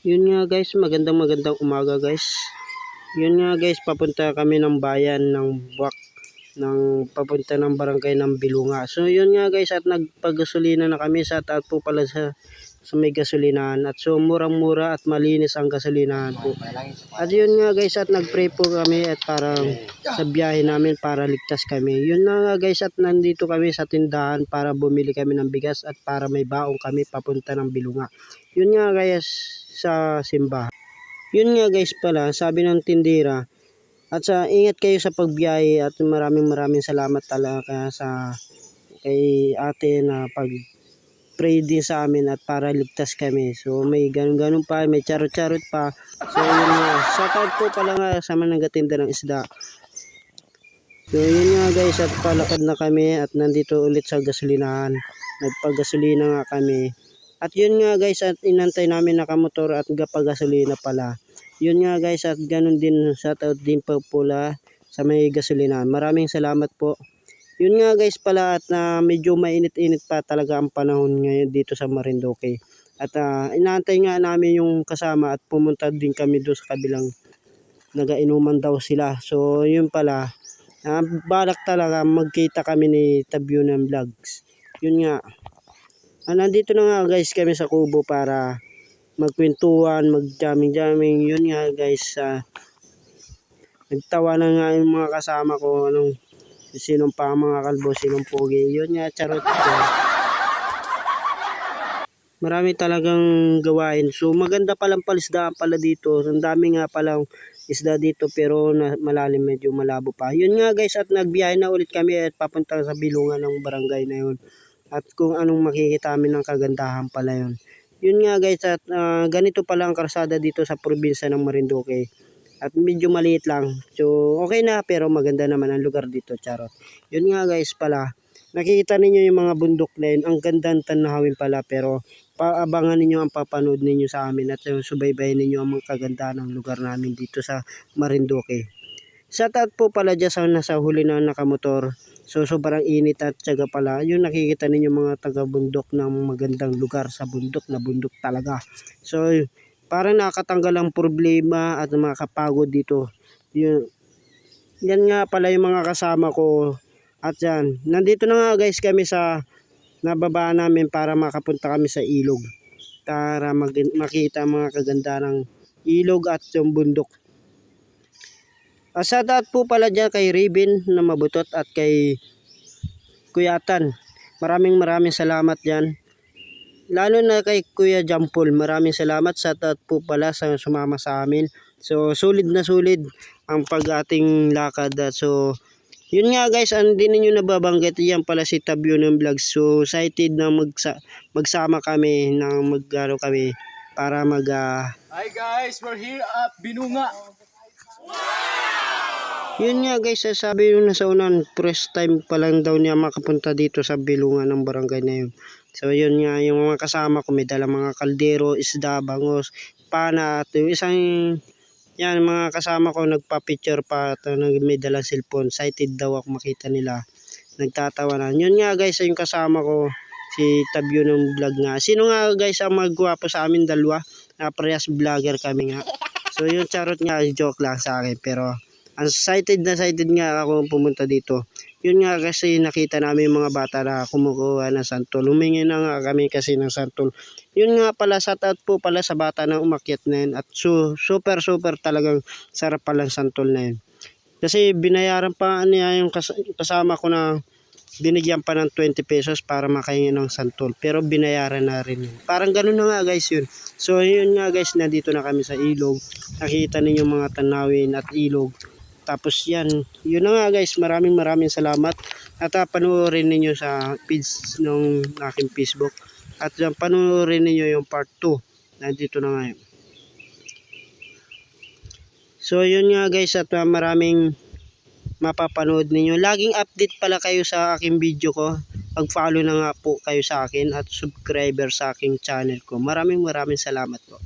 Yun nga guys, magandang umaga guys. Yun nga guys, papunta kami ng bayan ng Buwak, papunta ng barangay ng Bilunga. So yun nga guys, at nagpagasolina na kami. Sa taat po pala sa may gasolinahan. At so murang-mura at malinis ang gasolinahan po. At yun nga guys, at nagpray po kami at para sa biyahe namin para ligtas kami. Yun nga guys, at nandito kami sa tindahan para bumili kami ng bigas at para may baong kami papunta ng Bilunga. Yun nga guys, sa simbahan. Yun nga guys pala, sabi ng tindera, at sa ingat kayo sa pagbiyahe at maraming salamat talaga sa kay ate na pray din sa amin at para ligtas kami. So may ganun pa, may charot pa. So yun nga, shoutout po pala nga sa mga nagatinda ng isda. So yun nga guys, at palakad na kami at nandito ulit sa gasolinahan. Nagpagasolina nga kami. At yun nga guys, at inantay namin nakamotor at gapagasolina pala. Yun nga guys, at ganun din, shoutout din po pula sa may gasolinahan. Maraming salamat po. Yun nga guys pala, at medyo mainit-init pa talaga ang panahon ngayon dito sa Marinduque. At inaantay nga namin yung kasama at pumunta din kami doon sa kabilang, nagainuman daw sila. So yun pala, balak talaga magkita kami ni Tabyunan Vlogs. Yun nga. Nandito na nga guys kami sa kubo para magkwentuhan, mag-jamming. Yun nga guys, nagtawa na nga yung mga kasama ko, sinong pa mga kalbo, sinong pogi. Yun nga, charot ko. Marami talagang gawain. So maganda palang palisdaan pala dito. Ang dami nga palang isda dito pero malalim, medyo malabo pa. Yun nga guys, at nagbiyahe na ulit kami at papunta sa Bilunga ng barangay na yun. At kung anong makikita amin ng kagandahan pala yun. Yun nga guys, at ganito pala ang karsada dito sa probinsya ng Marinduque. At medyo maliit lang. So okay na, pero maganda naman ang lugar dito, charot. Yun nga guys pala, nakikita ninyo yung mga bundok na yun. Ang gandang tanahawin pala, pero paabangan ninyo ang papanood ninyo sa amin at subaybayan ninyo ang mga kagandahan ng lugar namin dito sa Marinduque. Sa taat po pala dyan sa nasa huli na nakamotor. So sobrang init at tsaga pala. Yun nakikita ninyo mga taga-bundok ng magandang lugar sa bundok na bundok talaga. So parang nakatanggal ang problema at makakapagod dito. Yan nga pala yung mga kasama ko. At yan, nandito na nga guys kami sa nababaan namin para makapunta kami sa ilog. Para makita mga kaganda ng ilog at yung bundok. Sa daat po pala dyan kay Raven na mabutot at kay Kuyatan. Maraming salamat dyan. Lalo na kay Kuya Jampol. Maraming salamat sa daat po pala sa sumama sa amin. So sulit na sulit ang pag-ating lakad. So yun nga guys, hindi ninyo nababanggit, yan pala si Tabyunan Vlogs. So excited na magsama kami kami para Hi guys, we're here at Bilunga. Yun nga guys, sabi nung nasa unan, first time pa lang daw niya makapunta dito sa Bilunga ng barangay na yun. So yun nga, yung mga kasama ko may dala mga kaldero, isda, bangos, pana, at yung isang yan, mga kasama ko nagpa-picture pa at may dalang cellphone. Excited daw ako makita nila. Nagtatawanan. Yun nga guys, yung kasama ko, si Tabyunan Vlog nga. Sino nga guys ang magwapo sa amin dalawa? Parehas vlogger kami nga. So yung charot nga, joke lang sa akin. Pero excited nga ako pumunta dito. Yun nga kasi nakita namin yung mga bata na kumukuha ng santol. Humingi na nga kami kasi ng santol. Yun nga pala, sa taot po pala sa bata na umakyat na yun. At super talagang sarap palang santol na yun. Kasi binayaran pa niya yung kasama ko na binigyan pa ng 20 pesos para makahingi ng santol. Pero binayaran na rin yun. Parang ganun na nga guys yun. So yun nga guys, nandito na kami sa ilog. Nakita ninyo mga tanawin at ilog. Tapos yan, yun na nga guys, maraming salamat. At panoorin ninyo sa page ng aking Facebook. At panoorin ninyo yung part 2. Nandito na nga yun. So yun nga guys, at maraming mapapanood ninyo. Laging update pala kayo sa aking video ko. Pag-follow na nga po kayo sa akin at subscriber sa aking channel ko. Maraming salamat po.